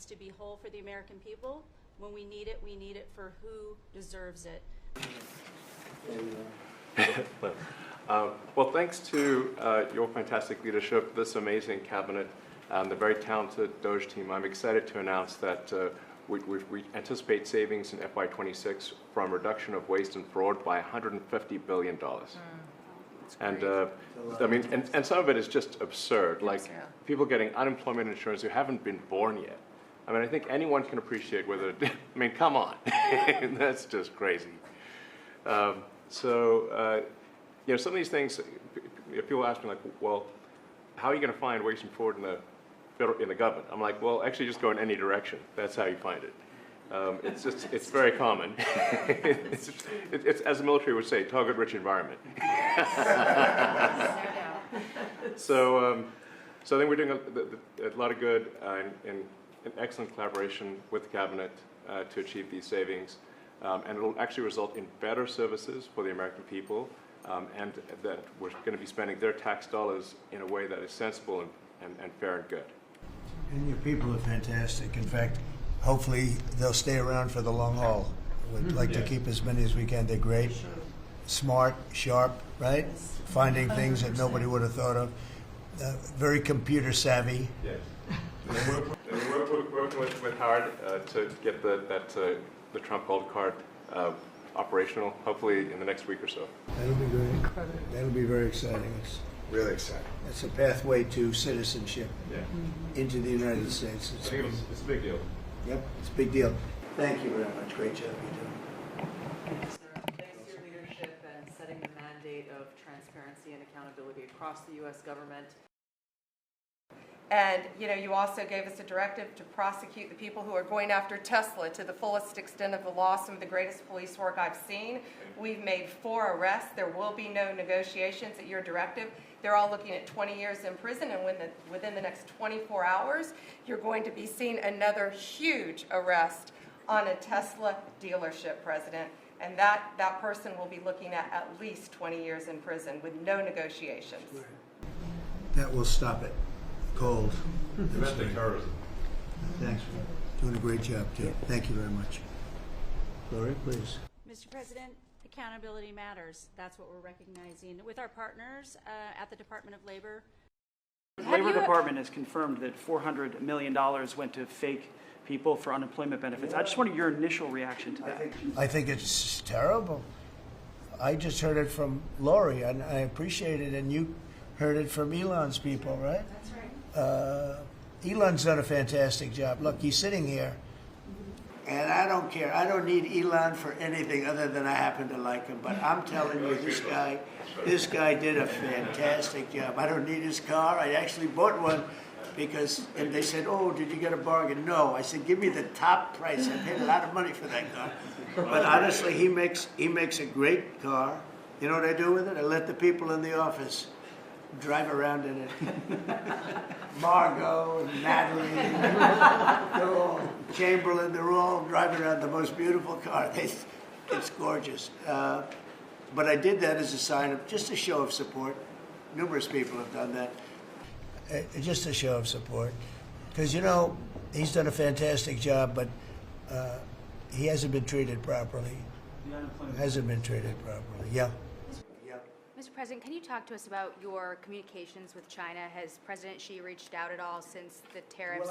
needs to be whole for the American people. When we need it for who deserves it. Well, thanks to your fantastic leadership, this amazing cabinet, and the very talented Doge team, I'm excited to announce that we anticipate savings in FY26 from reduction of waste and fraud by $150 billion. And I mean, and some of it is just absurd, like people getting unemployment insurance who haven't been born yet. I mean, I think anyone can appreciate whether, I mean, come on, that's just crazy. You know, some of these things, people ask me like, well, how are you going to find waste and fraud in the government? I'm like, well, actually just go in any direction. That's how you find it. It's very common. it's, as the military would say, target-rich environment. So I think we're doing a lot of good in excellent collaboration with the cabinet to achieve these savings, and it will actually result in better services for the American people, and that we're going to be spending their tax dollars in a way that is sensible and fair and good. And your people are fantastic. In fact, hopefully they'll stay around for the long haul. We'd like to keep as many as we can. They're great, smart, sharp, right? Finding things that nobody would have thought of. Very computer savvy. Yes. We're working with Howard to get the Trump Gold Card operational, hopefully in the next week or so. That'll be great. That'll be very exciting. It's really exciting. It's a pathway to citizenship into the United States. I think it's a big deal. Yep, it's a big deal. Thank you very much. Great job you're doing. Thanks to your leadership and setting the mandate of transparency and accountability across the U.S. government. And, you know, you also gave us a directive to prosecute the people who are going after Tesla to the fullest extent of the law. Some of the greatest police work I've seen. We've made 4 arrests. There will be no negotiations at your directive. They're all looking at 20 years in prison, and within the next 24 hours, you're going to be seeing another huge arrest on a Tesla dealership, President. And that person will be looking at least 20 years in prison with no negotiations. That will stop it. Cold. Domestic terrorism. Thanks. Doing a great job, too. Thank you very much. Gloria, please. Mr. President, accountability matters. That's what we're recognizing with our partners at the Department of Labor. The Labor Department has confirmed that $400 million went to fake people for unemployment benefits. I just wanted your initial reaction to that. I think it's terrible. I just heard it from Lori, and I appreciate it, and you heard it from Elon's people, right? That's right. Elon's done a fantastic job. Look, he's sitting here, and I don't care. I don't need Elon for anything other than I happen to like him. But I'm telling you, this guy did a fantastic job. I don't need his car. I actually bought one because, and they said, "Oh, did you get a bargain?" No, I said, "Give me the top price." I paid a lot of money for that car. But honestly, he makes a great car. You know what I do with it? I let the people in the office drive around in it. Margot and Natalie, they're all, Chamberlain, they're all driving around the most beautiful car. It's gorgeous. But I did that as a sign of, just a show of support. Numerous people have done that. Just a show of support. Because, you know, he's done a fantastic job, but he hasn't been treated properly. Hasn't been treated properly, yeah. Mr. President, can you talk to us about your communications with China? Has President Xi reached out at all since the tariffs?